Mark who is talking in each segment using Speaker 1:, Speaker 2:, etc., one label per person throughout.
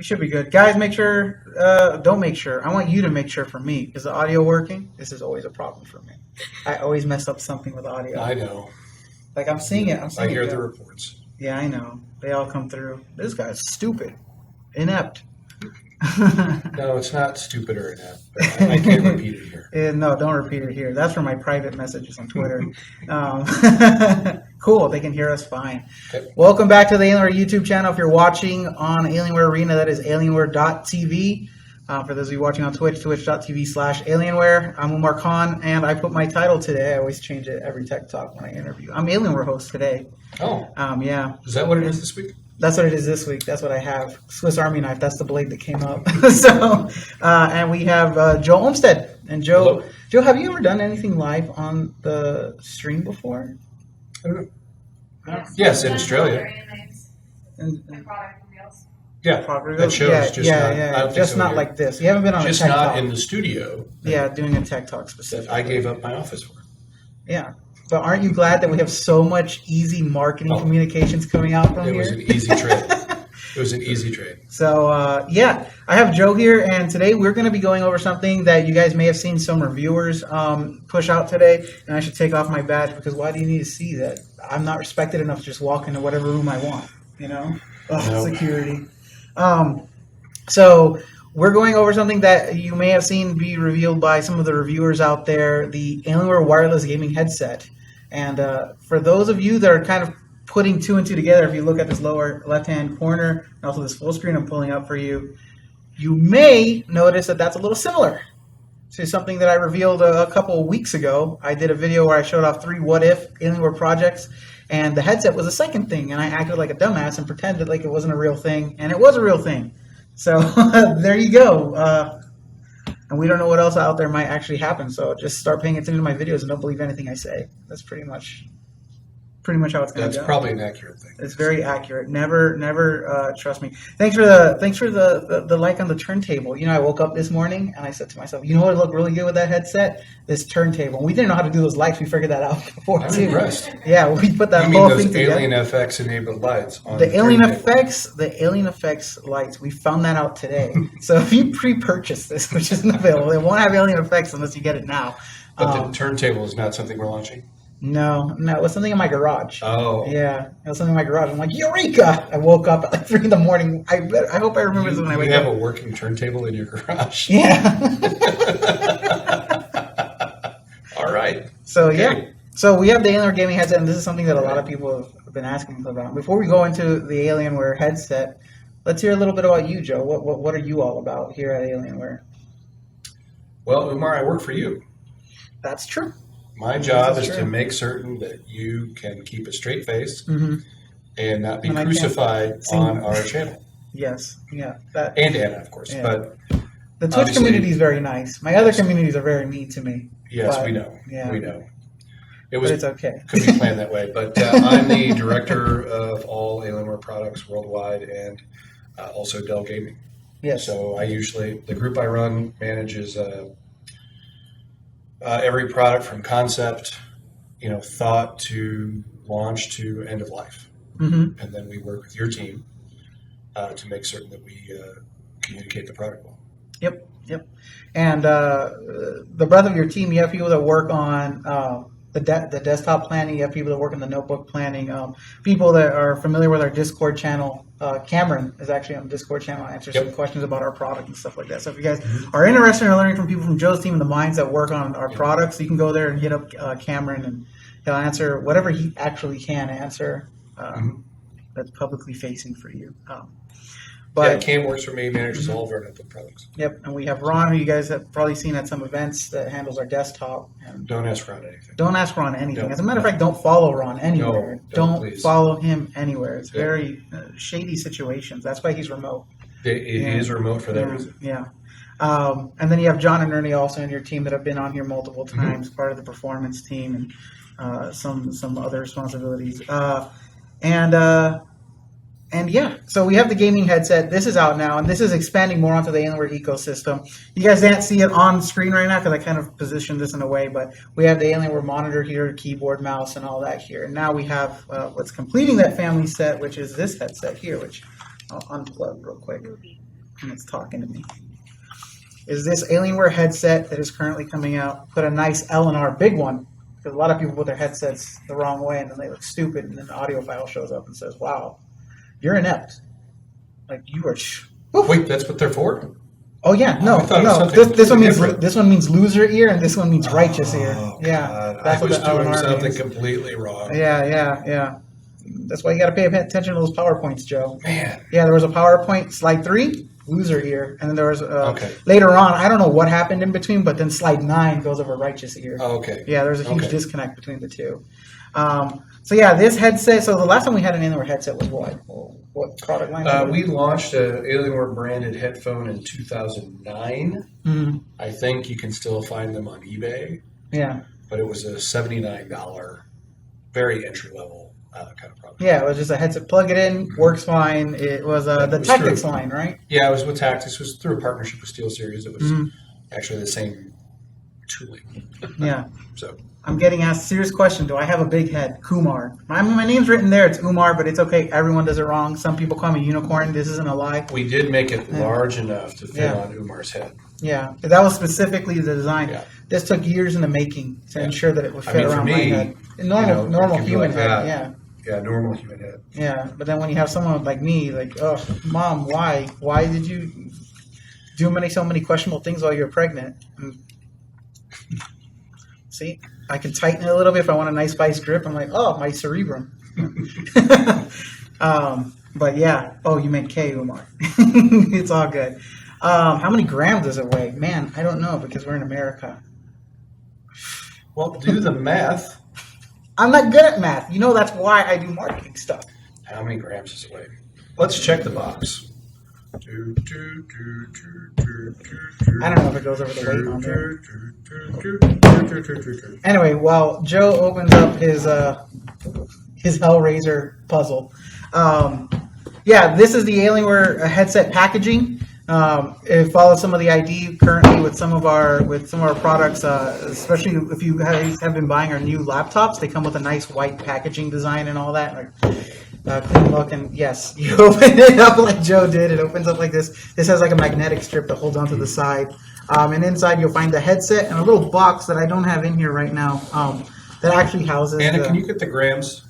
Speaker 1: We should be good. Guys, make sure, don't make sure. I want you to make sure for me. Is the audio working? This is always a problem for me. I always mess up something with audio.
Speaker 2: I know.
Speaker 1: Like, I'm seeing it.
Speaker 2: I hear the reports.
Speaker 1: Yeah, I know. They all come through. This guy's stupid. Inept.
Speaker 2: No, it's not stupid or inept. I can't repeat it here.
Speaker 1: No, don't repeat it here. That's for my private messages on Twitter. Cool. They can hear us fine.
Speaker 2: Okay.
Speaker 1: Welcome back to the Alienware YouTube channel. If you're watching on Alienware Arena, that is alienware.tv. For those of you watching on Twitch, twitch.tv/Alienware. I'm Umar Khan, and I put my title today. I always change it every Tech Talk when I interview. I'm Alienware host today.
Speaker 2: Oh.
Speaker 1: Yeah.
Speaker 2: Is that what it is this week?
Speaker 1: That's what it is this week. That's what I have. Swiss Army knife. That's the blade that came up. And we have Joe Olmsted. And Joe,
Speaker 2: hello.
Speaker 1: Joe, have you ever done anything live on the stream before?
Speaker 2: I don't know. Yes, in Australia. Yeah, that shows.
Speaker 1: Just not like this. You haven't been on a Tech Talk.
Speaker 2: Just not in the studio.
Speaker 1: Yeah, doing a Tech Talk specifically.
Speaker 2: I gave up my office for.
Speaker 1: Yeah. But aren't you glad that we have so much easy marketing communications coming out from here?
Speaker 2: It was an easy trade. It was an easy trade.
Speaker 1: So, I have Joe here, and today we're going to be going over something that you guys may have seen some reviewers push out today, and I should take off my badge because why do you need to see that? I'm not respected enough to just walk into whatever room I want, you know?
Speaker 2: No.
Speaker 1: Security. So we're going over something that you may have seen be revealed by some of the reviewers out there, the Alienware Wireless Gaming Headset. And for those of you that are kind of putting two and two together, if you look at this lower left-hand corner, and also this full screen I'm pulling up for you, you may notice that that's a little similar to something that I revealed a couple of weeks ago. I did a video where I showed off 3 what-if Alienware projects, and the headset was the second thing, and I acted like a dumbass and pretended like it wasn't a real thing, and it was a real thing. So there you go. And we don't know what else out there might actually happen, so just start paying attention to my videos and don't believe anything I say. That's pretty much how it's going to go.
Speaker 2: That's probably an accurate thing.
Speaker 1: It's very accurate. Never trust me. Thanks for the like on the turntable. You know, I woke up this morning and I said to myself, you know what would look really good with that headset? This turntable. And we didn't know how to do those lights. We figured that out before
Speaker 2: I'm
Speaker 1: too.
Speaker 2: impressed.
Speaker 1: Yeah, we put that
Speaker 2: you
Speaker 1: whole
Speaker 2: mean
Speaker 1: thing
Speaker 2: those
Speaker 1: together.
Speaker 2: Alien FX enabled lights on
Speaker 1: The Alien
Speaker 2: turntable.
Speaker 1: Alien FX lights. We found that out today. So if you pre-purchase this, which isn't available, it won't have Alien FX unless you get it now.
Speaker 2: But the turntable is not something we're launching?
Speaker 1: No, it was something in my garage.
Speaker 2: Oh.
Speaker 1: Yeah, it was something in my garage. I'm like, Eureka! I woke up at like 3 in the morning. I hope I remember this when I wake up.
Speaker 2: You have a working turntable in your garage?
Speaker 1: Yeah.
Speaker 2: All right.
Speaker 1: So,
Speaker 2: okay.
Speaker 1: yeah. So we have the Alienware Gaming Headset, and this is something that a lot of people have been asking about. Before we go into the Alienware headset, let's hear a little bit about you, Joe. What are you all about here at Alienware?
Speaker 2: Well, Umar, I work for you.
Speaker 1: That's true.
Speaker 2: My job is to make certain that you can keep a straight face and not be crucified on our channel.
Speaker 1: Yes, yeah.
Speaker 2: And Anna, of course. Yeah. But
Speaker 1: the Twitch community is very nice. My other communities are very mean to me.
Speaker 2: Yes, we know. Yeah. We know.
Speaker 1: But it's okay.
Speaker 2: Could be planned that way. But I'm the director of all Alienware products worldwide and also Dell Gaming.
Speaker 1: Yes.
Speaker 2: So the group I run manages every product from concept, thought to launch to end of life. And then we work with your team to make certain that we communicate the product well.
Speaker 1: Yep. And the breadth of your team, you have people that work on the desktop planning, you have people that work in the notebook planning, people that are familiar with our Discord channel. Cameron is actually on the Discord channel and answers some questions about our product and stuff like that. So if you guys are interested in learning from people from Joe's team and the minds that work on our products, you can go there and hit up Cameron and he'll answer whatever he actually can answer that's publicly facing for you.
Speaker 2: But Cam works for me, manages all of our notebook products.
Speaker 1: Yep, and we have Ron, who you guys have probably seen at some events, that handles our desktop. And
Speaker 2: don't ask Ron anything.
Speaker 1: Don't ask Ron anything. As a matter of fact, don't follow Ron anywhere. Don't follow him anywhere. It's very shady situations. That's why he's remote.
Speaker 2: It is remote for that reason.
Speaker 1: Yeah. And then you have John and Ernie also in your team that have been on here multiple times, part of the performance team and some other responsibilities. And yeah, so we have the gaming headset. This is out now, and this is expanding more onto the Alienware ecosystem. You guys can't see it on screen right now because I kind of positioned this in a way, but we have the Alienware monitor here, keyboard, mouse, and all that here. And now we have what's completing that family set, which is this headset here, which I'll unplug real quick. and it's talking to me. Is this Alienware headset that is currently coming out? Put a nice L in our big one, because a lot of people put their headsets the wrong way, and then they look stupid, and then the audio file shows up and says, "Wow, you're inept. Like you are."
Speaker 2: Wait, that's what they're for?
Speaker 1: Oh yeah, no. This one means loser ear, and this one means righteous ear. Yeah,
Speaker 2: God. I was doing something completely wrong.
Speaker 1: Yeah. That's why you got to pay attention to those PowerPoints, Joe.
Speaker 2: Man.
Speaker 1: Yeah, there was a PowerPoint slide 3, loser ear, and then there was
Speaker 2: okay.
Speaker 1: Later on. I don't know what happened in between, but then slide 9 goes over righteous ear.
Speaker 2: Okay.
Speaker 1: Yeah, there's a huge disconnect between the two. So yeah, this headset. So the last time we had an Alienware headset was what? What product line?
Speaker 2: We launched an Alienware branded headphone in 2009.
Speaker 1: Mm-hmm.
Speaker 2: I think you can still find them on eBay.
Speaker 1: Yeah.
Speaker 2: But it was a $79, very entry level kind of product.
Speaker 1: Yeah, it was just a headset. Plug it in, works fine. It was the Tactics line, right?
Speaker 2: Yeah, it was with Tactics. It was through a partnership with SteelSeries. It was actually the same tooling.
Speaker 1: Yeah.
Speaker 2: So
Speaker 1: I'm getting asked a serious question. Do I have a big head? Kumar. My name's written there. It's Umar, but it's okay. Everyone does it wrong. Some people call me unicorn. This isn't a lie.
Speaker 2: We did make it large enough to fit on Umar's head.
Speaker 1: Yeah, that was specifically the design.
Speaker 2: Yeah.
Speaker 1: This took years in the making to ensure that it would fit around my head. Normal human head, yeah.
Speaker 2: Yeah, normal human head.
Speaker 1: Yeah, but then when you have someone like me, like, oh, Mom, why? Why did you do so many questionable things while you were pregnant? See, I can tighten it a little bit if I want a nice vice grip. I'm like, oh, my cerebrum. But yeah, oh, you meant K, Umar. It's all good. How many grams does it weigh? Man, I don't know because we're in America.
Speaker 2: Well, do the math.
Speaker 1: I'm not good at math. You know that's why I do marketing stuff.
Speaker 2: How many grams does it weigh? Let's check the box.
Speaker 1: I don't know if it goes over the weight on there. Anyway, while Joe opens up his Hellraiser puzzle, yeah, this is the Alienware headset packaging. It follows some of the ID currently with some of our products, especially if you guys have been buying our new laptops. They come with a nice white packaging design and all that. Clean look, and yes, you open it up like Joe did. It opens up like this. This has like a magnetic strip that holds onto the side, and inside you'll find the headset and a little box that I don't have in here right now. That actually houses.
Speaker 2: Anna, can you get the grams?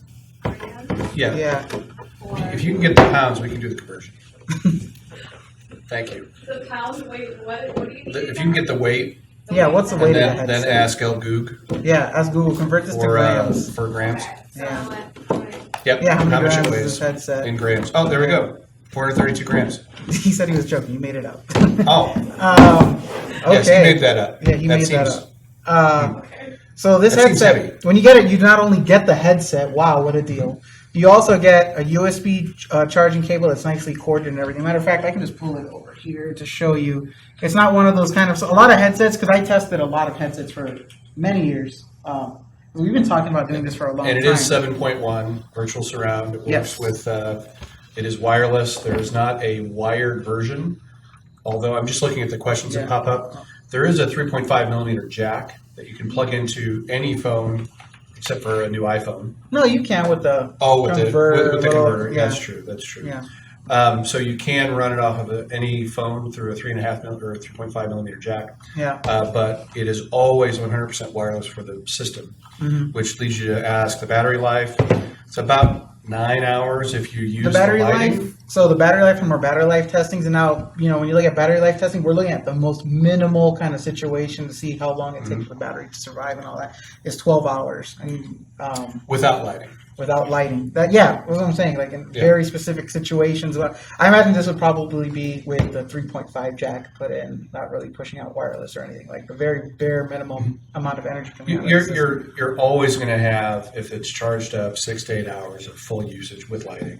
Speaker 2: Yeah.
Speaker 1: Yeah.
Speaker 2: If you can get the pounds, we can do the conversion. Thank you.
Speaker 3: The pound weight. What do you need?
Speaker 2: If you can get the weight.
Speaker 1: Yeah, what's the weight of the headset?
Speaker 2: Then ask El Goog.
Speaker 1: Yeah, ask Google. Convert this to grams.
Speaker 2: For grams.
Speaker 1: Yeah.
Speaker 2: Yep.
Speaker 1: Yeah, how many
Speaker 2: much
Speaker 1: grams
Speaker 2: it
Speaker 1: is
Speaker 2: weighs
Speaker 1: this headset?
Speaker 2: in grams? Oh, there we go. 432 grams.
Speaker 1: He said he was joking. You made it up.
Speaker 2: Oh.
Speaker 1: Okay.
Speaker 2: Yes, he made that up.
Speaker 1: Yeah, he made that up. So this
Speaker 2: That seems
Speaker 1: headset,
Speaker 2: heavy.
Speaker 1: when you get it, you not only get the headset. Wow, what a deal! You also get a USB charging cable that's nicely corded and everything. Matter of fact, I can just pull it over here to show you. It's not one of those kind of a lot of headsets, because I tested a lot of headsets for many years. We've been talking about doing this for a long time.
Speaker 2: And it is 7.1 virtual surround. It works with. It is wireless. There is not a wired version. Although I'm just looking at the questions that pop up. There is a 3.5 millimeter jack that you can plug into any phone except for a new iPhone.
Speaker 1: No, you can with the
Speaker 2: with the converter.
Speaker 1: Yeah.
Speaker 2: That's true.
Speaker 1: Yeah.
Speaker 2: So you can run it off of any phone through a 3.5 or 3.5 millimeter jack.
Speaker 1: Yeah.
Speaker 2: But it is always 100% wireless for the system, which leads you to ask the battery life. It's about 9 hours if you use
Speaker 1: the battery
Speaker 2: lighting.
Speaker 1: life. So the battery life from our battery life testings, and now when you look at battery life testing, we're looking at the most minimal kind of situation to see how long it takes for the battery to survive and all that. It's 12 hours, and
Speaker 2: without lighting.
Speaker 1: Without lighting, that's what I'm saying. Like in very specific situations, I imagine this would probably be with the 3.5 jack put in, not really pushing out wireless or anything. Like the very bare minimum amount of energy coming out.
Speaker 2: You're always going to have, if it's charged up, 6 to 8 hours of full usage with lighting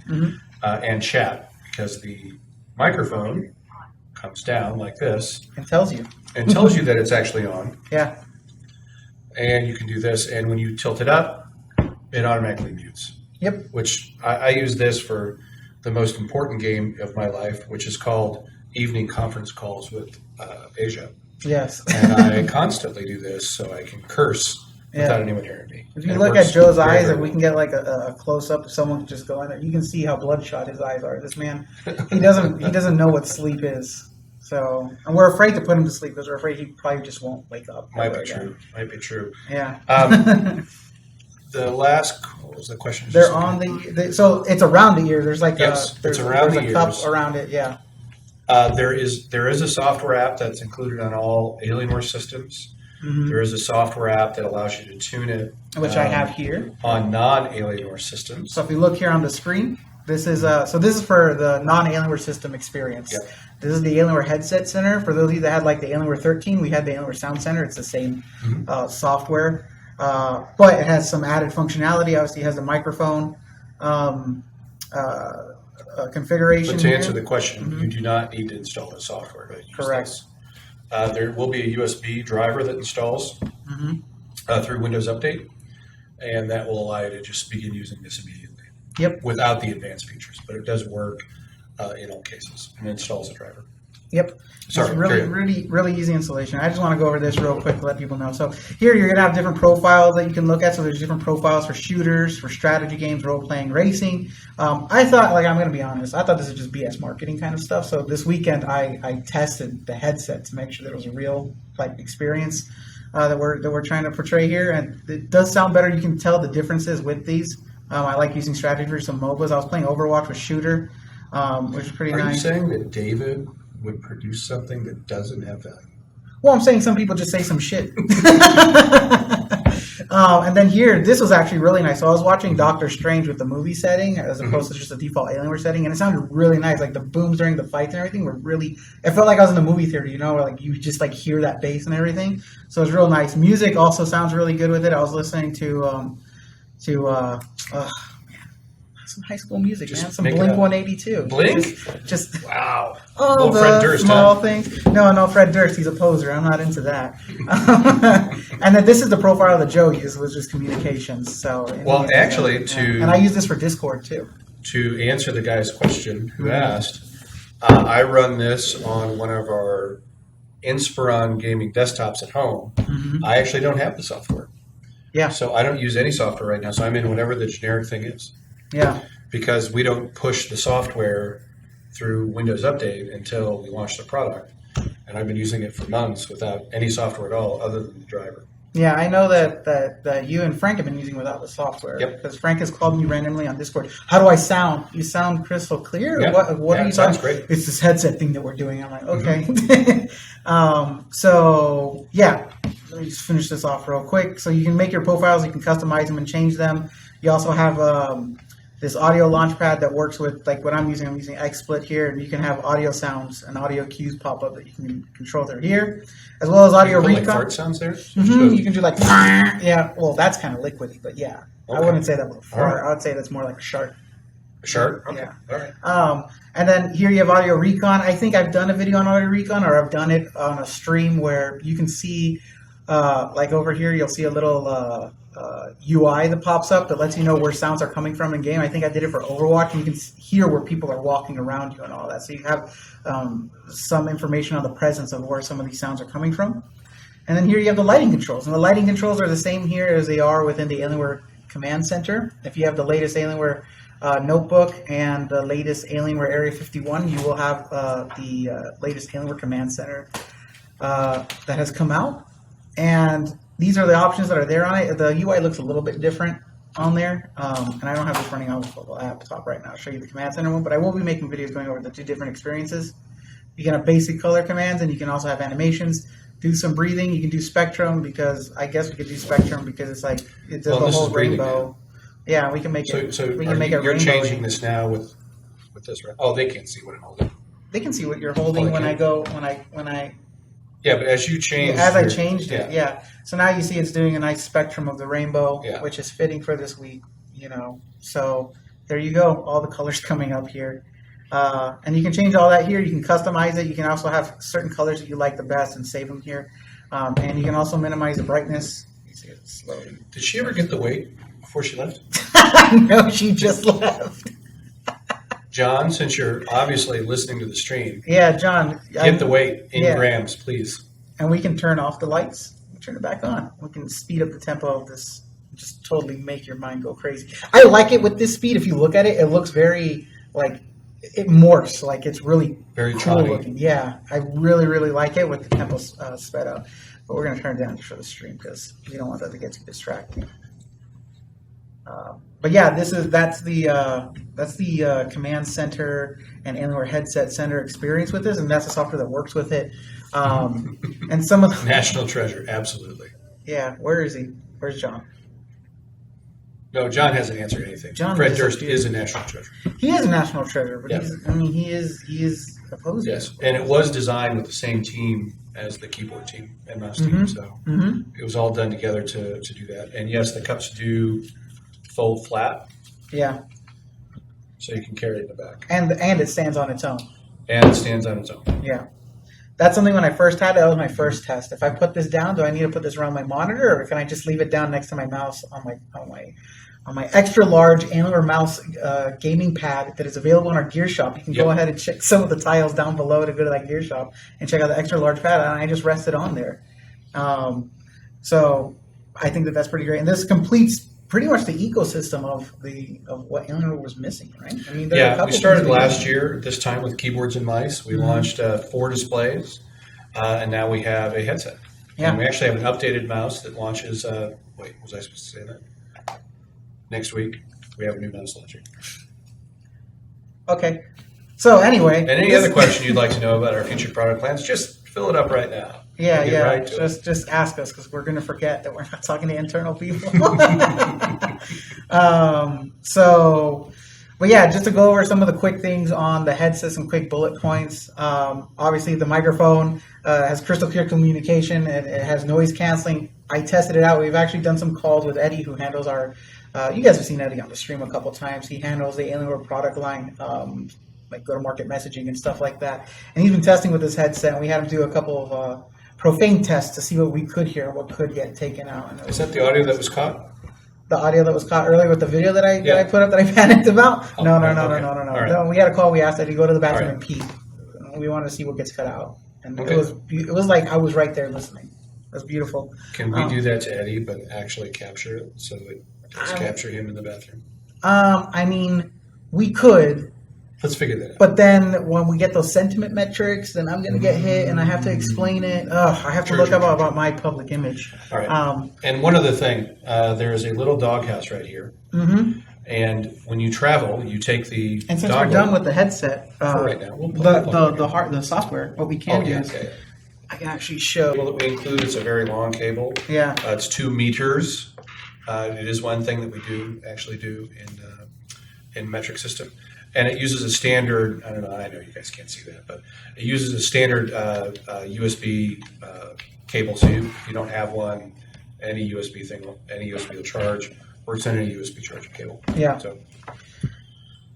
Speaker 2: and chat, because the microphone comes down like this
Speaker 1: and tells you
Speaker 2: that it's actually on.
Speaker 1: Yeah.
Speaker 2: And you can do this, and when you tilt it up, it automatically mutes.
Speaker 1: Yep.
Speaker 2: Which I use this for the most important game of my life, which is called evening conference calls with Asia.
Speaker 1: Yes.
Speaker 2: And I constantly do this so I can curse without anyone hearing me.
Speaker 1: If you
Speaker 2: And it
Speaker 1: look
Speaker 2: works
Speaker 1: at Joe's
Speaker 2: very,
Speaker 1: eyes,
Speaker 2: very
Speaker 1: and we
Speaker 2: well.
Speaker 1: can get like a close up of someone just going there, you can see how bloodshot his eyes are. This man, he doesn't know what sleep is. So, and we're afraid to put him to sleep because we're afraid he probably just won't wake up.
Speaker 2: Might be
Speaker 1: ever again.
Speaker 2: true. Might be true.
Speaker 1: Yeah.
Speaker 2: The last, what was the question?
Speaker 1: They're on so it's around the ear. There's like
Speaker 2: Yes,
Speaker 1: there's,
Speaker 2: it's around
Speaker 1: there's
Speaker 2: the
Speaker 1: a cup
Speaker 2: ears.
Speaker 1: around it. Yeah.
Speaker 2: There is a software app that's included on all Alienware systems.
Speaker 1: Mm-hmm.
Speaker 2: There is a software app that allows you to tune it,
Speaker 1: Which I have here.
Speaker 2: on non-Alienware systems.
Speaker 1: So if you look here on the screen, this is this is for the non-Alienware system experience.
Speaker 2: Yep.
Speaker 1: This is the Alienware Headset Center. For those of you that had like the Alienware 13, we had the Alienware Sound Center. It's the same software, but it has some added functionality. Obviously, it has the microphone configuration.
Speaker 2: But to answer
Speaker 1: here.
Speaker 2: the question, you do not need to install the software to use
Speaker 1: Correct.
Speaker 2: this. There will be a USB driver that installs through Windows Update, and that will allow you to just begin using this immediately.
Speaker 1: Yep.
Speaker 2: Without the advanced features, but it does work in all cases and installs a driver.
Speaker 1: Yep.
Speaker 2: Sorry,
Speaker 1: It's really,
Speaker 2: carry on.
Speaker 1: really easy installation. I just want to go over this real quick to let people know. So here you're going to have different profiles that you can look at. So there's different profiles for shooters, for strategy games, role-playing, racing. I thought, like, I'm going to be honest, I thought this was just BS marketing kind of stuff. So this weekend I tested the headset to make sure that it was a real like experience that we're trying to portray here. And it does sound better. You can tell the differences with these. I like using strategy for some MOBAs. I was playing Overwatch with Shooter, which is pretty
Speaker 2: Are you
Speaker 1: nice.
Speaker 2: saying that David would produce something that doesn't have value?
Speaker 1: Well, I'm saying some people just say some shit. And then here, this was actually really nice. So I was watching Doctor Strange with the movie setting as opposed to just a default Alienware setting, and it sounded really nice. Like the booms during the fights and everything were really. It felt like I was in the movie theater, where like you just like hear that bass and everything. So it's real nice. Music also sounds really good with it. I was listening to some High School Music,
Speaker 2: Just
Speaker 1: man. Some
Speaker 2: make it
Speaker 1: Blink
Speaker 2: up.
Speaker 1: 182.
Speaker 2: Blink?
Speaker 1: Just
Speaker 2: Wow.
Speaker 1: all
Speaker 2: Little
Speaker 1: the
Speaker 2: Fred Durst,
Speaker 1: small
Speaker 2: huh?
Speaker 1: things. No, Fred Durst. He's a poser. I'm not into that. And then this is the profile that Joe used, was just communications. So
Speaker 2: Well, actually,
Speaker 1: and I use this for Discord too.
Speaker 2: To answer the guy's question who asked, I run this on one of our Inspiron gaming desktops at home. I actually don't have the software.
Speaker 1: Yeah,
Speaker 2: So I don't use any software right now. So I'm in whatever the generic thing is.
Speaker 1: yeah,
Speaker 2: Because we don't push the software through Windows Update until we launch the product. And I've been using it for months without any software at all other than the driver.
Speaker 1: yeah. I know that you and Frank have been using without the software.
Speaker 2: Yep.
Speaker 1: Because Frank has called me randomly on Discord. How do I sound? You sound crystal clear.
Speaker 2: Yeah.
Speaker 1: What
Speaker 2: Yeah,
Speaker 1: are you
Speaker 2: it sounds
Speaker 1: talking?
Speaker 2: great.
Speaker 1: It's this headset thing that we're doing. I'm like, okay. So yeah. Let me just finish this off real quick. So you can make your profiles, you can customize them and change them. You also have this audio launchpad that works with like what I'm using XSplit here, and you can have audio sounds and audio cues pop up that you can control through here, as well as audio
Speaker 2: Can you put,
Speaker 1: recon.
Speaker 2: like fart sounds there?
Speaker 1: You can do like yeah. Well, that's kind of liquidy, but yeah, I
Speaker 2: Okay.
Speaker 1: wouldn't say that with a fart.
Speaker 2: All right.
Speaker 1: I would say that's more like a shark.
Speaker 2: Shark? Okay.
Speaker 1: Yeah.
Speaker 2: All right.
Speaker 1: And then here you have audio recon. I think I've done a video on audio recon, or I've done it on a stream where you can see, like over here, you'll see a little UI that pops up that lets you know where sounds are coming from in game. I think I did it for Overwatch, and you can hear where people are walking around you and all that. So you have some information on the presence of where some of these sounds are coming from. And then here you have the lighting controls, and the lighting controls are the same here as they are within the Alienware Command Center. If you have the latest Alienware notebook and the latest Alienware Area 51, you will have the latest Alienware Command Center that has come out. And these are the options that are there on it. The UI looks a little bit different on there. And I don't have this running on the laptop right now. I'll show you the Command Center one, but I will be making videos going over the two different experiences. You can have basic color commands, and you can also have animations. Do some breathing. You can do spectrum, because I guess we could do spectrum because it's like it does
Speaker 2: Well,
Speaker 1: the
Speaker 2: this
Speaker 1: whole
Speaker 2: is breathing
Speaker 1: rainbow.
Speaker 2: now.
Speaker 1: Yeah, we can make it.
Speaker 2: So
Speaker 1: We can make it
Speaker 2: you're
Speaker 1: rainbowy.
Speaker 2: changing this now with this, right? Oh, they can't see what I'm holding.
Speaker 1: They can see what you're holding
Speaker 2: they
Speaker 1: when I
Speaker 2: can?
Speaker 1: go when I
Speaker 2: Yeah, but as you change,
Speaker 1: as I
Speaker 2: your-
Speaker 1: changed it. Yeah. So now you see it's doing a nice spectrum of the rainbow,
Speaker 2: Yeah.
Speaker 1: which is fitting for this week. So there you go. All the colors coming up here. And you can change all that here. You can customize it. You can also have certain colors that you like the best and save them here. And you can also minimize the brightness. You see it slowly.
Speaker 2: Did she ever get the weight before she left?
Speaker 1: No, she just left.
Speaker 2: John, since you're obviously listening to the stream,
Speaker 1: Yeah, John.
Speaker 2: get the weight in
Speaker 1: yeah.
Speaker 2: grams, please.
Speaker 1: And we can turn off the lights. turn it back on. We can speed up the tempo of this. Just totally make your mind go crazy. I like it with this speed. If you look at it, it looks very like it morphs. Like it's really
Speaker 2: Very
Speaker 1: cool
Speaker 2: tawny.
Speaker 1: looking. Yeah, I really really like it with the tempo sped up. But we're gonna turn it down just for the stream because we don't want that to get too distracting. But yeah, that's the command center and Alienware headset center experience with this, and that's the software that works with it. And some of the
Speaker 2: National treasure, absolutely.
Speaker 1: yeah, where is he? Where's John?
Speaker 2: No, John hasn't answered anything.
Speaker 1: John
Speaker 2: Fred
Speaker 1: disappeared.
Speaker 2: Durst is a national treasure.
Speaker 1: He is a national treasure, but
Speaker 2: Yeah.
Speaker 1: he is a poser.
Speaker 2: Yes, and it was designed with the same team as the keyboard team and mouse team, so it was all done together to do that. And yes, the cups do fold flat,
Speaker 1: Yeah,
Speaker 2: so you can carry it in the back.
Speaker 1: and it stands on its own.
Speaker 2: And it stands on its own.
Speaker 1: Yeah, that's something when I first had it. That was my first test. If I put this down, do I need to put this around my monitor, or can I just leave it down next to my mouse on my extra large Alienware mouse gaming pad that is available in our gear shop? You can go
Speaker 2: Yep.
Speaker 1: ahead and check some of the tiles down below to go to that gear shop and check out the extra large pad, and I just rest it on there. So I think that's pretty great, and this completes pretty much the ecosystem of what Alienware was missing, right? I mean, there are a
Speaker 2: Yeah,
Speaker 1: couple
Speaker 2: we started
Speaker 1: things
Speaker 2: last year, this time with keyboards and mice. We launched 4 displays, and now we have a headset.
Speaker 1: Yeah.
Speaker 2: And we actually have an updated mouse that launches, wait, was I supposed to say that? Next week, we have a new mouse launching.
Speaker 1: Okay. So anyway,
Speaker 2: And any other question you'd like to know about our future product plans, just fill it up right now.
Speaker 1: Yeah,
Speaker 2: We'll get
Speaker 1: yeah.
Speaker 2: right to it.
Speaker 1: Just ask us because we're going to forget that we're not talking to internal people. But yeah, just to go over some of the quick things on the headset, some quick bullet points. Obviously, the microphone has crystal clear communication and it has noise canceling. I tested it out. We've actually done some calls with Eddie, who handles our. You guys have seen Eddie on the stream a couple times. He handles the Alienware product line. Like go-to-market messaging and stuff like that. And he's been testing with this headset, and we had him do a couple of profane tests to see what we could hear, what could get taken out. And
Speaker 2: Is that the audio that was caught?
Speaker 1: the audio that was caught earlier with the video that I
Speaker 2: Yeah.
Speaker 1: put up that I panicked about?
Speaker 2: Oh,
Speaker 1: No.
Speaker 2: okay. All right.
Speaker 1: No, we had a call. We asked that he go to the bathroom
Speaker 2: All
Speaker 1: and pee. We wanted to see what gets cut out, and
Speaker 2: Okay.
Speaker 1: it was like I was right there listening. It was beautiful.
Speaker 2: Can we do that to Eddie, but actually capture it so it does
Speaker 1: Um,
Speaker 2: capture him in the bathroom?
Speaker 1: I mean, we could.
Speaker 2: Let's figure that out.
Speaker 1: But then when we get those sentiment metrics, then I'm going to get hit and I have to explain it. I have to look up about my public image.
Speaker 2: All right. And one other thing, there is a little doghouse right here.
Speaker 1: Mm-hmm.
Speaker 2: And when you travel, you take the
Speaker 1: And since
Speaker 2: dog
Speaker 1: we're done
Speaker 2: lead-
Speaker 1: with the headset,
Speaker 2: For right now, we'll plug
Speaker 1: the software, what we can do is I can actually show.
Speaker 2: cable that we include, it's a very long cable.
Speaker 1: Yeah.
Speaker 2: It's 2 meters. It is one thing that we actually do in metric system. And it uses a standard, I don't know, I know you guys can't see that, but it uses a standard USB cable. So if you don't have one, any USB will charge, or send a USB charging cable.
Speaker 1: Yeah.
Speaker 2: So,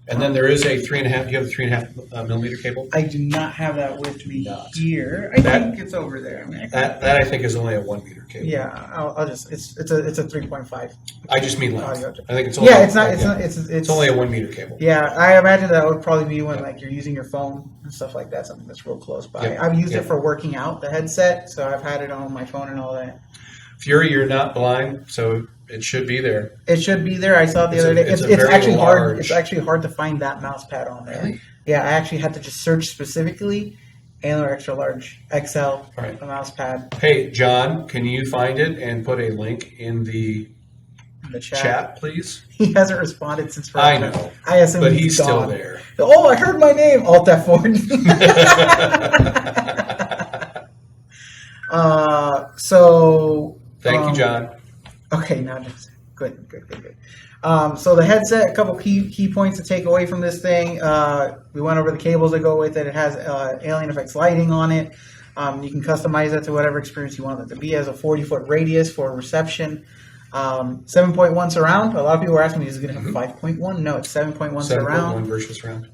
Speaker 2: and then there is a 3.5, you have a 3.5 millimeter cable?
Speaker 1: I do not have that with me
Speaker 2: Not.
Speaker 1: here. I
Speaker 2: That-
Speaker 1: think it's over there. I mean,
Speaker 2: That I think is only a 1 meter cable.
Speaker 1: yeah, I'll just it's a 3.5.
Speaker 2: I just mean length.
Speaker 1: Audio.
Speaker 2: I think it's only.
Speaker 1: Yeah, it's
Speaker 2: only a 1 meter cable.
Speaker 1: Yeah, I imagine that would probably be when like you're using your phone and stuff like that, something that's real close by.
Speaker 2: Yep.
Speaker 1: I've used
Speaker 2: Yep.
Speaker 1: it for working out, the headset, so I've had it on my phone and all that.
Speaker 2: Fury, you're not blind, so it should be there.
Speaker 1: It should be there. I saw it the
Speaker 2: It's
Speaker 1: other
Speaker 2: a-
Speaker 1: day.
Speaker 2: it's
Speaker 1: It's,
Speaker 2: a
Speaker 1: it's
Speaker 2: very
Speaker 1: actually hard.
Speaker 2: large-
Speaker 1: It's actually hard to find that mouse pad on there.
Speaker 2: Really?
Speaker 1: Yeah, I actually had to just search specifically Alienware Extra Large XL,
Speaker 2: Right.
Speaker 1: the mouse pad
Speaker 2: Hey, John, can you find it and put a link in the
Speaker 1: in the chat.
Speaker 2: chat, please?
Speaker 1: He hasn't responded since
Speaker 2: I
Speaker 1: forever.
Speaker 2: know,
Speaker 1: I assume
Speaker 2: but he's still
Speaker 1: gone.
Speaker 2: there.
Speaker 1: Oh, I heard my name. Alt F4. So.
Speaker 2: Thank you, John.
Speaker 1: Okay, now just good. So the headset, a couple key points to take away from this thing. We went over the cables that go with it. It has Alien Effects lighting on it. You can customize it to whatever experience you want it to be. It has a 40-foot radius for reception. 7.1 surround. A lot of people are asking me, is it going to have 5.1? No, it's 7.1 surround.
Speaker 2: 7.1 versus surround.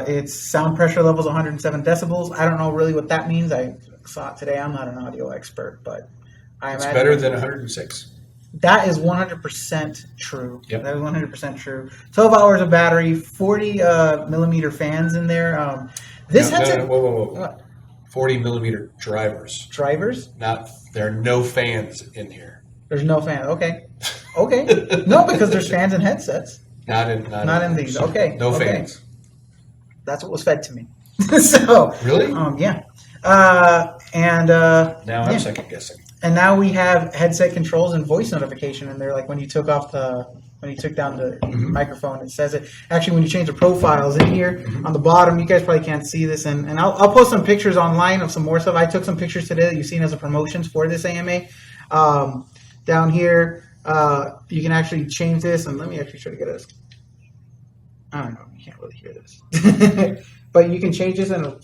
Speaker 1: Its sound pressure level is 107 decibels. I don't know really what that means. I saw it today. I'm not an audio expert, but I
Speaker 2: It's
Speaker 1: imagine
Speaker 2: better than 106.
Speaker 1: that is 100% true.
Speaker 2: Yep.
Speaker 1: That is 100% true. 12 hours of battery, 40 millimeter fans in there. This
Speaker 2: No,
Speaker 1: headset.
Speaker 2: no, whoa. 40 millimeter drivers.
Speaker 1: Drivers?
Speaker 2: There are no fans in here.
Speaker 1: There's no fan. Okay. No, because there's fans and headsets.
Speaker 2: Not in
Speaker 1: these. Okay.
Speaker 2: No
Speaker 1: okay.
Speaker 2: fans.
Speaker 1: That's what was fed to me. So
Speaker 2: really?
Speaker 1: Yeah.
Speaker 2: Now I'm second guessing.
Speaker 1: And now we have headset controls and voice notification, and they're like when you took down the microphone, it says it. Actually, when you change the profiles in here on the bottom, you guys probably can't see this, and I'll post some pictures online of some more stuff. I took some pictures today that you've seen as a promotions for this AMA. Down here, you can actually change this, and let me actually try to get this. I don't know, you can't really hear this, but you can change this and it'll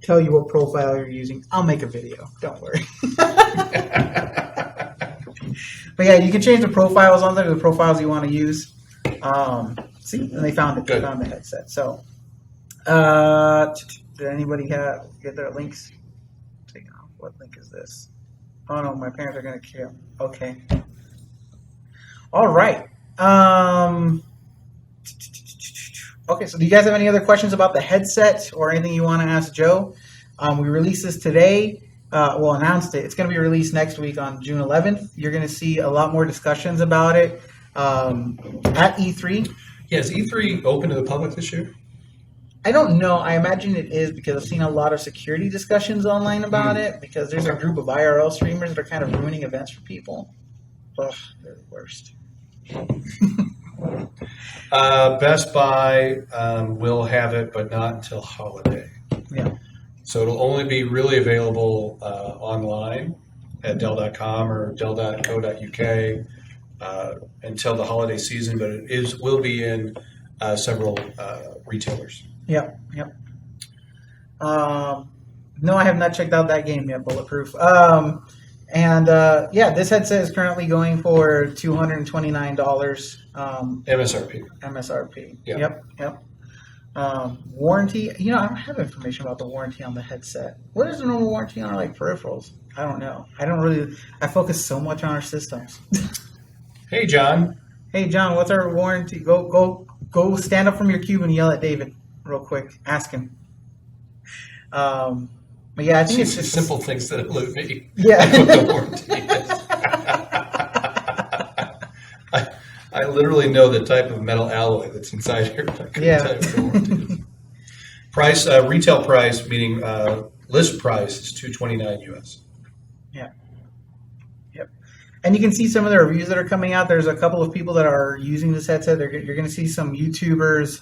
Speaker 1: tell you what profile you're using. I'll make a video, don't worry. But yeah, you can change the profiles on there, the profiles you want to use. See, and they found it.
Speaker 2: Good.
Speaker 1: They found the headset. So, did anybody get their links taken off? What link is this? Oh no, my parents are gonna kill. Okay. All right. Okay, so do you guys have any other questions about the headset or anything you want to ask Joe? We released this today. Announced it. It's going to be released next week on June 11th. You're going to see a lot more discussions about it at E3.
Speaker 2: Yeah, is E3 open to the public this year?
Speaker 1: I don't know. I imagine it is because I've seen a lot of security discussions online about it because there's a group of IRL streamers that are kind of ruining events for people. Ugh, they're the worst.
Speaker 2: Best Buy will have it, but not until holiday.
Speaker 1: Yeah.
Speaker 2: So it'll only be really available online at Dell.com or Dell.co.uk until the holiday season, but it will be in several retailers.
Speaker 1: Yep. No, I have not checked out that game yet, Bulletproof. This headset is currently going for $229.
Speaker 2: MSRP.
Speaker 1: MSRP.
Speaker 2: Yeah.
Speaker 1: Yep. Warranty. I don't have information about the warranty on the headset. What is the normal warranty on our peripherals? I don't know. I focus so much on our systems.
Speaker 2: Hey, John.
Speaker 1: Hey, John, what's our warranty? Go stand up from your cube and yell at David real quick. Ask him. But yeah, I think it's just
Speaker 2: simple things that elude me.
Speaker 1: Yeah.
Speaker 2: What the warranty is. I literally know the type of metal alloy that's inside here. But I couldn't tell you what the warranty is. Price, retail price, meaning list price, is $229 US.
Speaker 1: Yeah. Yep. And you can see some of the reviews that are coming out. There's a couple of people that are using this headset. You're going to see some YouTubers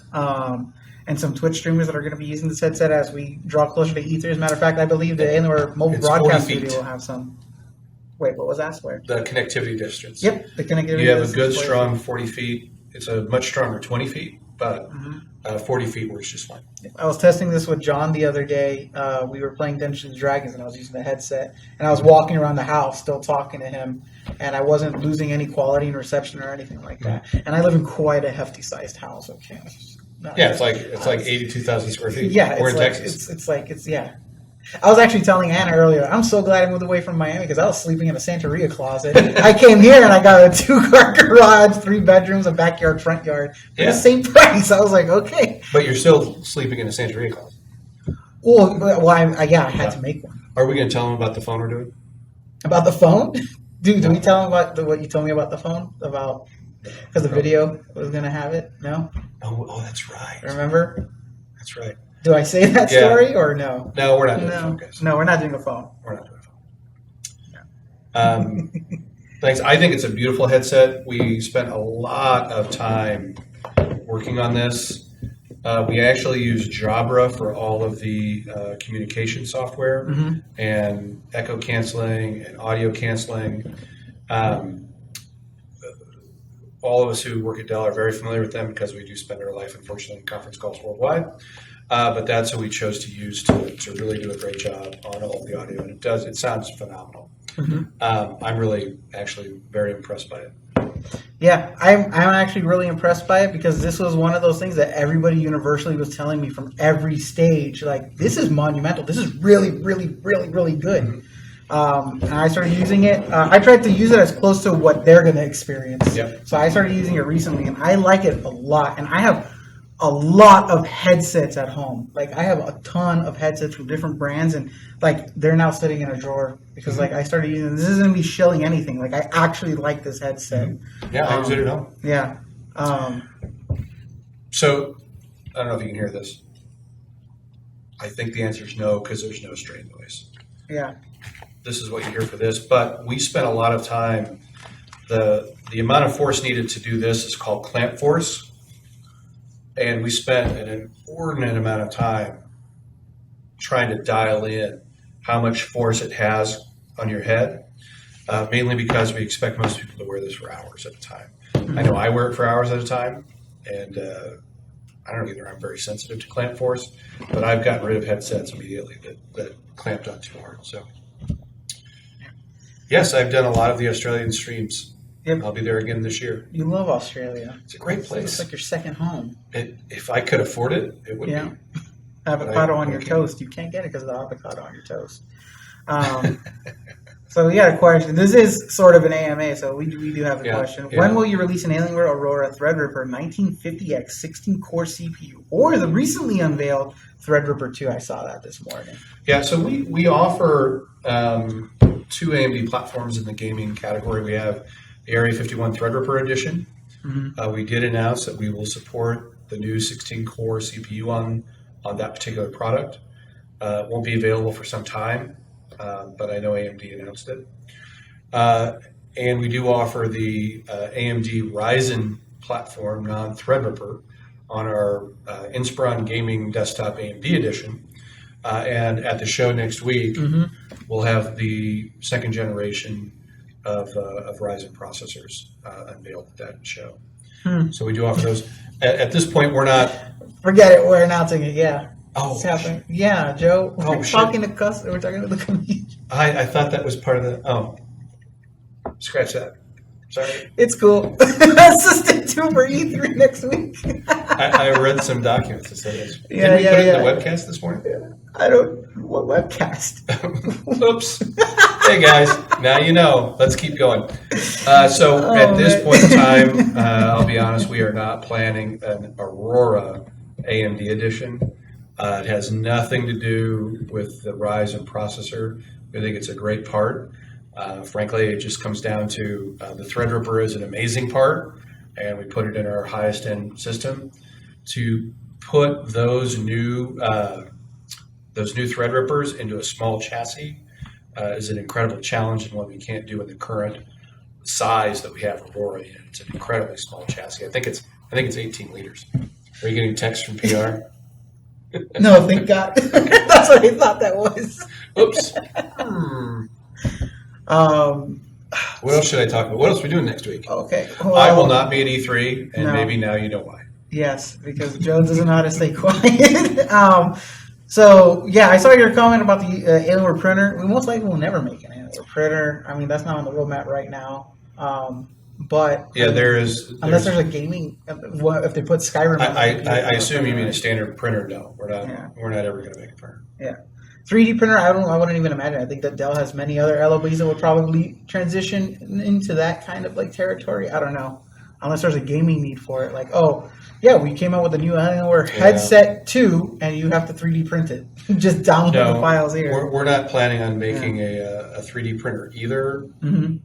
Speaker 1: and some Twitch streamers that are going to be using this headset as we draw closer to E3. As a matter of fact, I believe the Alienware mobile broadcast studio will have some. Wait, what was that? Where?
Speaker 2: The connectivity distance.
Speaker 1: Yep, the connectivity.
Speaker 2: You have a good, strong 40 feet. It's a much stronger 20 feet, but 40 feet works just fine.
Speaker 1: I was testing this with John the other day. We were playing Dungeons & Dragons, and I was using the headset. And I was walking around the house still talking to him, and I wasn't losing any quality and reception or anything like that. And I live in quite a hefty-sized house, okay?
Speaker 2: It's like 82,000 square feet.
Speaker 1: Yeah,
Speaker 2: we're in Texas.
Speaker 1: It's I was actually telling Anna earlier, I'm so glad I moved away from Miami because I was sleeping in a Santeria closet. I came here and I got a 2-car garage, 3 bedrooms, a backyard, front yard for the same price. I was like, okay.
Speaker 2: But you're still sleeping in a Santeria closet.
Speaker 1: Well, I had to make one.
Speaker 2: Are we going to tell them about the phone we're doing?
Speaker 1: About the phone? Dude, do we tell them about what you told me about the phone? Because the video was going to have it? No?
Speaker 2: Oh, that's right.
Speaker 1: Remember?
Speaker 2: That's right.
Speaker 1: Do I say that story or no?
Speaker 2: No, we're not doing a phone, guys.
Speaker 1: No, we're not doing a phone.
Speaker 2: We're not doing a phone. Thanks. I think it's a beautiful headset. We spent a lot of time working on this. We actually use Jabra for all of the communication software and echo canceling and audio canceling. All of us who work at Dell are very familiar with them because we do spend our life, unfortunately, in conference calls worldwide. But that's who we chose to use to really do a great job on all of the audio, and it sounds phenomenal. I'm really actually very impressed by it. Yeah,
Speaker 1: I'm actually really impressed by it because this was one of those things that everybody universally was telling me from every stage. Like, this is monumental. This is really, really, really, really good. And I started using it. I tried to use it as close to what they're going to experience.
Speaker 2: Yep.
Speaker 1: So I started using it recently, and I like it a lot. And I have a lot of headsets at home. Like I have a ton of headsets from different brands, and like they're now sitting in a drawer because like I started using this. Isn't me shilling anything. Like I actually like this headset.
Speaker 2: Yeah, I use it at home.
Speaker 1: Yeah.
Speaker 2: So I don't know if you can hear this. I think the answer is no because there's no strain noise.
Speaker 1: Yeah.
Speaker 2: This is what you hear for this, but we spent a lot of time. The amount of force needed to do this is called clamp force, and we spent an inordinate amount of time trying to dial in how much force it has on your head, mainly because we expect most people to wear this for hours at a time. I know I wear it for hours at a time, and I don't know either. I'm very sensitive to clamp force, but I've gotten rid of headsets immediately that clamped on too hard. So, yes, I've done a lot of the Australian streams.
Speaker 1: Yep.
Speaker 2: I'll be there again this year.
Speaker 1: You love Australia.
Speaker 2: It's a great place.
Speaker 1: It's like your second home.
Speaker 2: If I could afford it, it would be.
Speaker 1: Avocado on your toast. You can't get it because of the avocado on your toast. So we got a question. This is sort of an AMA, so we do have a question.
Speaker 2: Yeah.
Speaker 1: When will you release an Alienware Aurora Threadripper 1950X 16-core CPU or the recently unveiled Threadripper 2? I saw that this morning.
Speaker 2: Yeah, so we offer two AMD platforms in the gaming category. We have the Area 51 Threadripper Edition. Mm-hmm. We did announce that we will support the new 16-core CPU on that particular product. It won't be available for some time, but I know AMD announced it. And we do offer the AMD Ryzen platform non-Threadripper on our Inspiron Gaming Desktop AMD Edition. And at the show next week, we'll have the second generation of Ryzen processors unveiled at that show. So we do offer those. At this point, we're not...
Speaker 1: Forget it. We're announcing it. Yeah.
Speaker 2: Oh,
Speaker 1: it's happening. Yeah, Joe. We're talking to customers. We're talking to the community.
Speaker 2: I thought that was part of the... Oh. Scratch that. Sorry.
Speaker 1: It's cool. Assistant 2 for E3 next week.
Speaker 2: I read some documents that said this.
Speaker 1: Yeah,
Speaker 2: Did we put it in the webcast this morning?
Speaker 1: I don't... What webcast?
Speaker 2: Oops. Hey, guys. Now you know. Let's keep going. At this point in time, I'll be honest, we are not planning an Aurora AMD edition. It has nothing to do with the Ryzen processor. I think it's a great part. Frankly, it just comes down to the Threadripper is an amazing part, and we put it in our highest end system. To put those new Threadrippers into a small chassis is an incredible challenge and one we can't do in the current size that we have Aurora in. It's an incredibly small chassis. I think it's 18 liters. Are you getting text from PR?
Speaker 1: No, thank God. That's what I thought that was.
Speaker 2: Oops. What else should I talk about? What else are we doing next week?
Speaker 1: Okay. Well,
Speaker 2: I will not be at E3, and maybe now you know why.
Speaker 1: Yes, because Joe doesn't know how to stay quiet. So, yeah, I saw your comment about the Alienware printer. We most likely will never make an Alienware printer. I mean, that's not on the roadmap right now. But
Speaker 2: yeah,
Speaker 1: unless there's a gaming, if they put Skyrim.
Speaker 2: I assume you mean a standard printer. No, we're not ever going to make a printer.
Speaker 1: Yeah, 3D printer. I wouldn't even imagine. I think that Dell has many other LOBs that would probably transition into that kind of like territory. I don't know, unless there's a gaming need for it. Like, oh yeah, we came out with a new Alienware headset 2, and you have to 3D print it. Just download the files here.
Speaker 2: We're not planning on making a 3D printer either. Mm-hmm.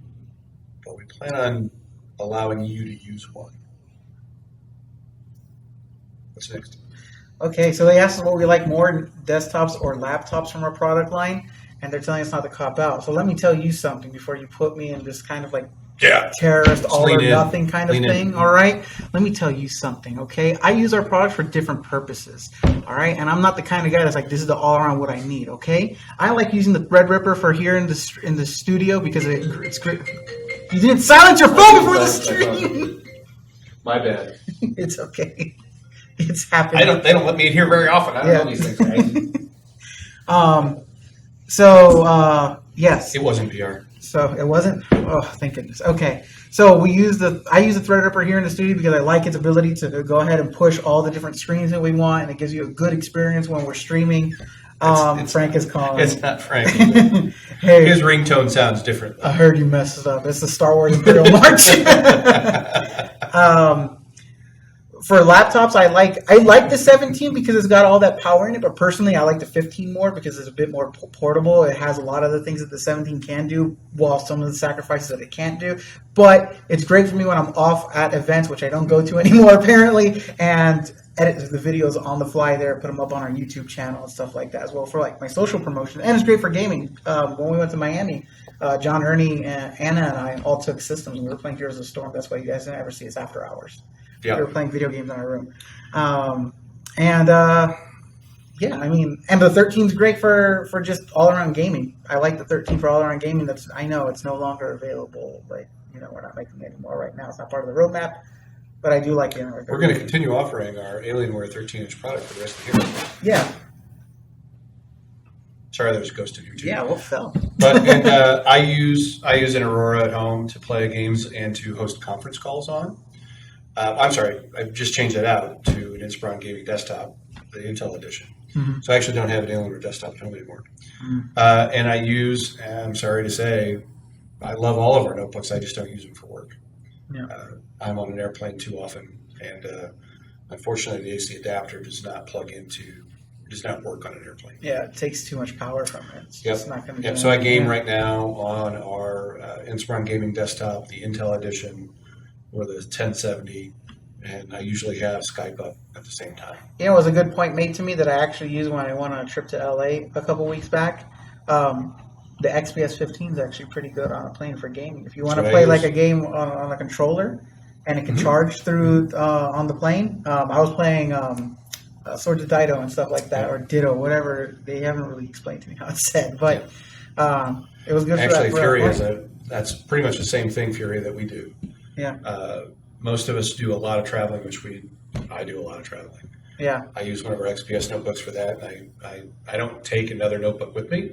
Speaker 2: But we plan on allowing you to use one. What's next?
Speaker 1: Okay, so they asked us what we like more, desktops or laptops from our product line, and they're telling us not to cop out. So let me tell you something before you put me in this kind of like terrorist all or nothing kind of thing, all right? Let me tell you something, okay? I use our products for different purposes, all right? And I'm not the kind of guy that's like, this is the all-around what I need, okay? I like using the Threadripper for here in the studio because it's great. You didn't silence your phone before the stream.
Speaker 2: My bad.
Speaker 1: It's okay. It's happening.
Speaker 2: They don't let me in here very often. I don't know these things, right?
Speaker 1: Yes.
Speaker 2: It wasn't PR.
Speaker 1: So it wasn't? Oh, thank goodness. Okay. So I use the Threadripper here in the studio because I like its ability to go ahead and push all the different screens that we want, and it gives you a good experience when we're streaming. Frank is calling.
Speaker 2: It's not Frank.
Speaker 1: Hey,
Speaker 2: his ringtone sounds different.
Speaker 1: I heard you messed it up. It's the Star Wars Imperial March. For laptops, I like the 17 because it's got all that power in it. But personally, I like the 15 more because it's a bit more portable. It has a lot of the things that the 17 can do, while some of the sacrifices that it can't do. But it's great for me when I'm off at events, which I don't go to anymore apparently, and edit the videos on the fly there, put them up on our YouTube channel and stuff like that as well for like my social promotion. And it's great for gaming. When we went to Miami, John, Ernie, and Anna and I all took systems and we were playing Heroes of the Storm. That's why you guys didn't ever see us after hours.
Speaker 2: Yeah.
Speaker 1: We were playing video games in our room. Yeah, I mean, and the 13 is great for just all-around gaming. I like the 13 for all-around gaming. I know it's no longer available. Like, we're not making it anymore right now. It's not part of the roadmap. But I do like the Alienware.
Speaker 2: We're going to continue offering our Alienware 13-inch product for the rest of the year.
Speaker 1: Yeah.
Speaker 2: Sorry, there's a ghost in here too.
Speaker 1: Yeah, what fell?
Speaker 2: But I use an Aurora at home to play games and to host conference calls on. I'm sorry, I just changed that out to an Inspiron Gaming Desktop, the Intel edition.
Speaker 1: Mm-hmm.
Speaker 2: So I actually don't have an Alienware desktop at home anymore.
Speaker 1: Mm-hmm.
Speaker 2: And I use, I'm sorry to say, I love all of our notebooks. I just don't use them for work.
Speaker 1: Yeah.
Speaker 2: I'm on an airplane too often, and unfortunately, the AC adapter does not work on an airplane.
Speaker 1: Yeah, it takes too much power from it. It's just not going to
Speaker 2: Yep. So I game right now on our Inspiron Gaming Desktop, the Intel edition, or the 1070, and I usually have Skype up at the same time.
Speaker 1: It was a good point made to me that I actually used when I went on a trip to LA a couple weeks back. The XPS 15 is actually pretty good on a plane for gaming. If you want to play like a game on a controller and it can charge through on the plane, I was playing Swords of Dido and stuff like that, or Ditto, whatever. They haven't really explained to me how it's said, but it was good.
Speaker 2: Actually,
Speaker 1: for
Speaker 2: Fury that's pretty much the same thing, Fury, that we do.
Speaker 1: Yeah.
Speaker 2: Most of us do a lot of traveling, I do a lot of traveling.
Speaker 1: Yeah.
Speaker 2: I use one of our XPS notebooks for that. And I don't take another notebook with me,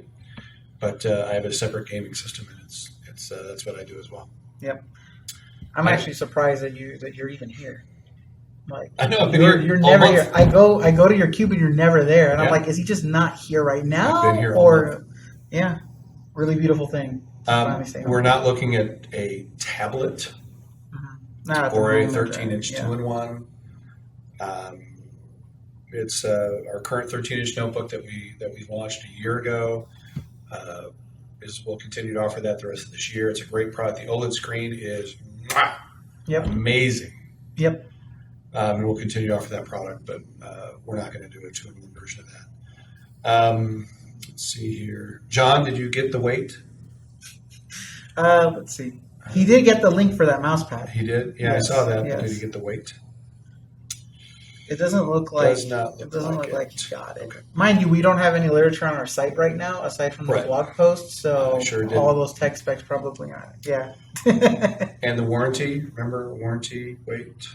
Speaker 2: but I have a separate gaming system, and that's what I do as well.
Speaker 1: Yep. I'm actually surprised that you're even here. Like,
Speaker 2: I know
Speaker 1: you're never here. I go to your cube and you're never there, and I'm like, is he just not here right now?
Speaker 2: I've been here all month.
Speaker 1: Yeah, really beautiful thing.
Speaker 2: We're not looking at a tablet or a 13-inch two-in-one. It's our current 13-inch notebook that we launched a year ago. We'll continue to offer that the rest of this year. It's a great product. The OLED screen is amazing.
Speaker 1: Yep.
Speaker 2: And we'll continue to offer that product, but we're not going to do a two-in-one version of that. Let's see here. John, did you get the weight?
Speaker 1: Let's see. He did get the link for that mouse pad.
Speaker 2: He did? Yeah, yes, I saw that.
Speaker 1: Yes.
Speaker 2: Did he get the weight?
Speaker 1: It doesn't look like
Speaker 2: he
Speaker 1: got it. Okay. Mind you, we don't have any literature on our site right now aside from the blog post, so all those tech specs probably aren't. Yeah.
Speaker 2: And the warranty, remember warranty, weight?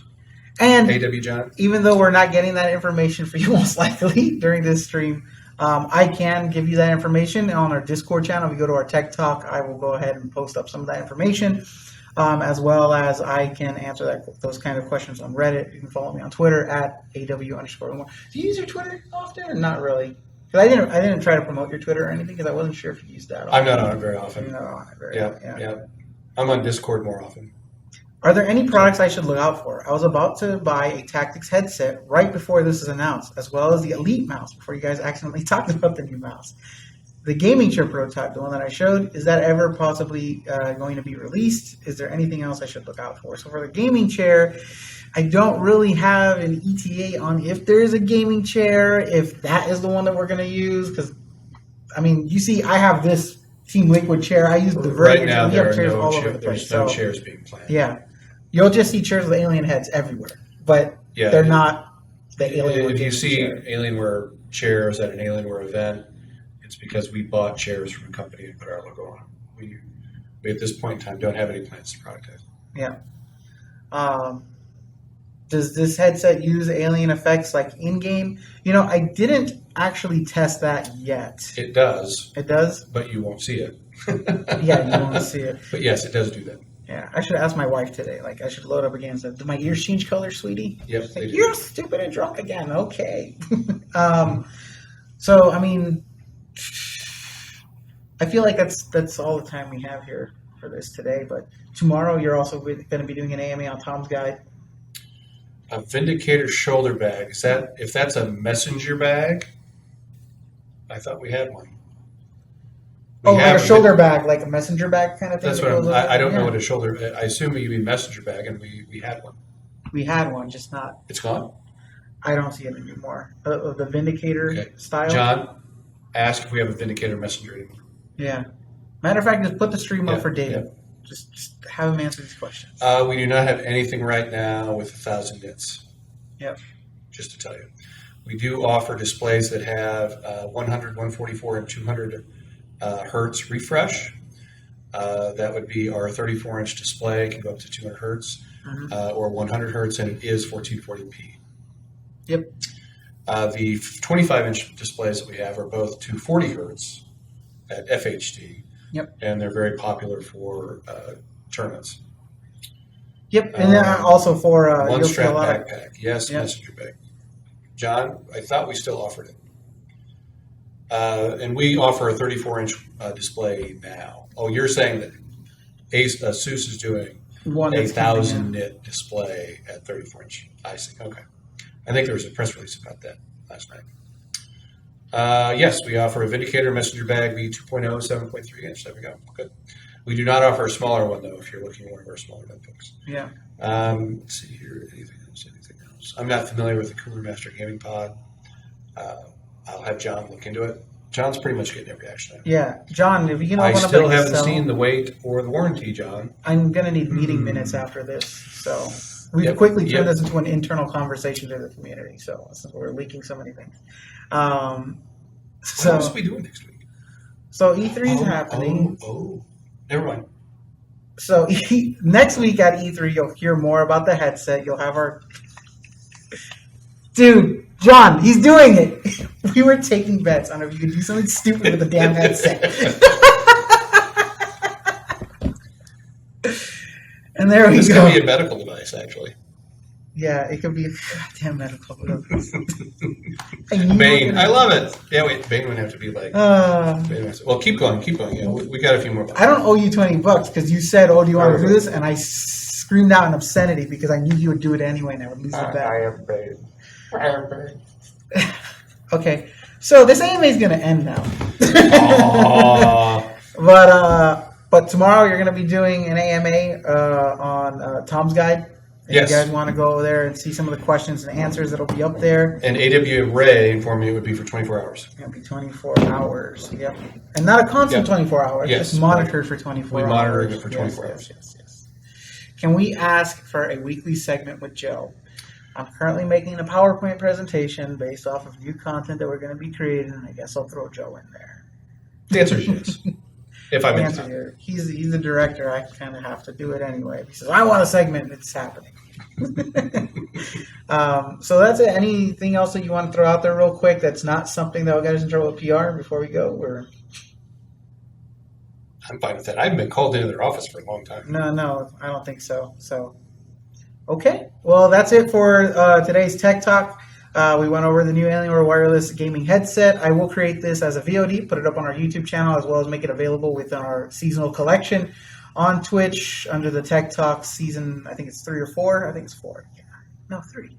Speaker 1: And
Speaker 2: AW John?
Speaker 1: Even though we're not getting that information for you most likely during this stream, I can give you that information on our Discord channel. If you go to our Tech Talk, I will go ahead and post up some of that information, as well as I can answer those kind of questions on Reddit. You can follow me on Twitter at AW_Umar. Do you use your Twitter often or not really? Because I didn't try to promote your Twitter or anything because I wasn't sure if you used that.
Speaker 2: I'm not on it very often.
Speaker 1: You're not on it very often.
Speaker 2: Yeah. I'm on Discord more often.
Speaker 1: Are there any products I should look out for? I was about to buy a Tactics headset right before this is announced, as well as the Elite mouse before you guys accidentally talked about the new mouse. The gaming chair prototype, the one that I showed, is that ever possibly going to be released? Is there anything else I should look out for? So for the gaming chair, I don't really have an ETA on if there is a gaming chair, if that is the one that we're going to use. Because, I mean, you see, I have this Team Liquid chair. I use the Verge.
Speaker 2: Right now,
Speaker 1: we have chairs all over the place.
Speaker 2: There's no chairs being planned.
Speaker 1: Yeah. You'll just see chairs with alien heads everywhere, but they're not the Alienware.
Speaker 2: If you see Alienware chairs at an Alienware event, it's because we bought chairs from a company and put our logo on them. We at this point in time don't have any plans to productize.
Speaker 1: Yeah. Does this headset use alien effects like in-game? I didn't actually test that yet.
Speaker 2: It does.
Speaker 1: It does?
Speaker 2: But you won't see it.
Speaker 1: Yeah, you won't see it.
Speaker 2: But yes, it does do that.
Speaker 1: Yeah, I should ask my wife today. Like, I should load up again and say, do my ears change color, sweetie?
Speaker 2: Yep, they do.
Speaker 1: You're stupid and drunk again. Okay. So, I mean, I feel like that's all the time we have here for this today. But tomorrow you're also going to be doing an AMA on Tom's Guide.
Speaker 2: A Vindicator shoulder bag. Is that if that's a messenger bag? I thought we had one. We
Speaker 1: Like
Speaker 2: have
Speaker 1: a shoulder bag, like a messenger bag kind of thing.
Speaker 2: That's
Speaker 1: that
Speaker 2: what
Speaker 1: goes
Speaker 2: I don't know
Speaker 1: yeah.
Speaker 2: what a shoulder. I assume you mean messenger bag, and we had one.
Speaker 1: We had one, just not.
Speaker 2: It's gone.
Speaker 1: I don't see it anymore. The Vindicator style.
Speaker 2: John, ask if we have a Vindicator messenger anymore.
Speaker 1: Yeah. Matter of fact, just put the stream up for David.
Speaker 2: Yeah.
Speaker 1: Just have him answer these questions.
Speaker 2: We do not have anything right now with 1,000 nits.
Speaker 1: Yep.
Speaker 2: Just to tell you. We do offer displays that have 100, 144, and 200 hertz refresh. That would be our 34-inch display, can go up to 200 hertz, or 100 hertz, and it is 1440p.
Speaker 1: Yep.
Speaker 2: The 25-inch displays that we have are both 240 hertz at FHD.
Speaker 1: Yep.
Speaker 2: And they're very popular for tournaments.
Speaker 1: Yep, and then also for
Speaker 2: one
Speaker 1: you'll see a
Speaker 2: strap
Speaker 1: lot
Speaker 2: backpack. Yes, messenger bag. John, I thought we still offered it. And we offer a 34-inch display now. Oh, you're saying that ASUS is doing a 1,000 nit display at 34-inch. I see. Okay. I think there was a press release about that last night. Yes, we offer a Vindicator messenger bag V2.0 7.3 inch. There we go. Good. We do not offer a smaller one, though, if you're looking at one of our smaller notebooks.
Speaker 1: Yeah.
Speaker 2: Let's see here. Anything else? I'm not familiar with the Cooler Master Gaming Pod. I'll have John look into it. John's pretty much getting every action.
Speaker 1: Yeah. John, if you can open
Speaker 2: I
Speaker 1: up
Speaker 2: still
Speaker 1: like
Speaker 2: haven't seen the weight or the warranty, John.
Speaker 1: I'm going to need meeting minutes after this, so we've quickly turned this into an internal conversation to the community, so since we're leaking so many things.
Speaker 2: What else are we doing next week?
Speaker 1: So E3 is happening.
Speaker 2: Never mind.
Speaker 1: So next week at E3, you'll hear more about the headset. You'll have our... Dude, John, he's doing it. We were taking bets on if you could do something stupid with the damn headset. And there we go.
Speaker 2: This could be a medical device, actually.
Speaker 1: Yeah, it could be a goddamn medical device.
Speaker 2: Bane, I love it. Yeah, wait, Bane would have to be like... well, keep going. Yeah, we got a few more.
Speaker 1: I don't owe you $20 because you said, "Oh, do you want to do this?" And I screamed out in obscenity because I knew you would do it anyway, and I would lose the bet.
Speaker 2: I am Bane.
Speaker 1: Okay, so this AMA is going to end now. But tomorrow you're going to be doing an AMA on Tom's Guide. If you guys want to go over there and see some of the questions and answers, that'll be up there.
Speaker 2: And AWA Ray informed me it would be for 24 hours.
Speaker 1: It'll be 24 hours, yep. And not a constant 24 hours, just monitored for 24 hours.
Speaker 2: We monitor it for 24 hours.
Speaker 1: Yes. Can we ask for a weekly segment with Joe? I'm currently making a PowerPoint presentation based off of new content that we're going to be creating, and I guess I'll throw Joe in there.
Speaker 2: The answer is yes. If I'm in
Speaker 1: time. He's the director. I kind of have to do it anyway. He says, I want a segment. It's happening. So that's it. Anything else that you want to throw out there real quick that's not something that will get us in trouble with PR before we go? Or...
Speaker 2: I'm fine with that. I haven't been called into their office for a long time.
Speaker 1: No, I don't think so. Okay. Well, that's it for today's Tech Talk. We went over the new Alienware Wireless Gaming Headset. I will create this as a VOD, put it up on our YouTube channel, as well as make it available within our seasonal collection on Twitch under the Tech Talk season. I think it's 3 or 4. I think it's 4. Yeah. No, 3.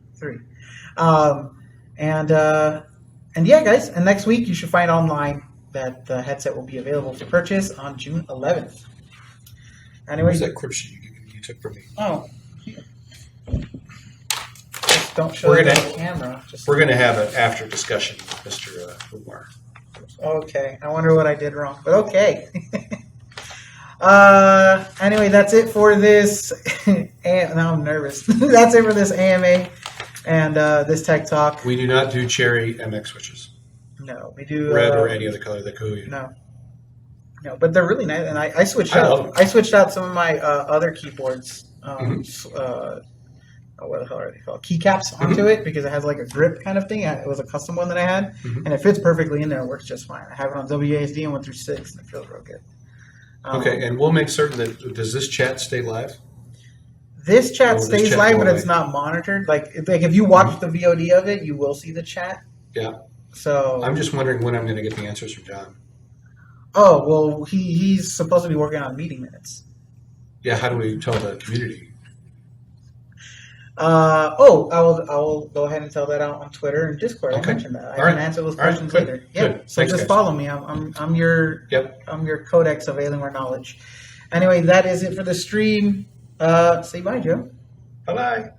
Speaker 1: And yeah, guys. And next week you should find online that the headset will be available for purchase on June 11th. Anyway,
Speaker 2: where's that crib sheet you took from me?
Speaker 1: Oh. Just don't show it on the camera.
Speaker 2: We're going to have an after discussion with Mr. Umar.
Speaker 1: Okay. I wonder what I did wrong, but okay. Anyway, that's it for this. Now I'm nervous. That's it for this AMA and this Tech Talk.
Speaker 2: We do not do cherry MX switches.
Speaker 1: No, we do
Speaker 2: red or any other color that cool you.
Speaker 1: No, but they're really nice, and I switched out. I switched out some of my other keyboards. What the hell are they called? Keycaps onto it because it has like a grip kind of thing. It was a custom one that I had, and it fits perfectly in there. It works just fine. I have it on WASD and went through 6, and it feels real good.
Speaker 2: Okay, and we'll make certain that does this chat stay live?
Speaker 1: This chat stays live, but it's not monitored. Like if you watch the VOD of it, you will see the chat.
Speaker 2: Yeah.
Speaker 1: So
Speaker 2: I'm just wondering when I'm going to get the answers from John.
Speaker 1: Oh well, he's supposed to be working on meeting minutes.
Speaker 2: Yeah. How do we tell the community?
Speaker 1: I will go ahead and tell that out on Twitter and Discord.
Speaker 2: Okay.
Speaker 1: I mentioned that. I
Speaker 2: All
Speaker 1: can
Speaker 2: right.
Speaker 1: answer those
Speaker 2: All right,
Speaker 1: questions
Speaker 2: good.
Speaker 1: later. Yeah.
Speaker 2: Good.
Speaker 1: So
Speaker 2: Thanks,
Speaker 1: just
Speaker 2: guys.
Speaker 1: follow me. I'm your
Speaker 2: Yep.
Speaker 1: I'm your codex of Alienware knowledge. Anyway, that is it for the stream. Say bye, Joe.
Speaker 2: Bye bye.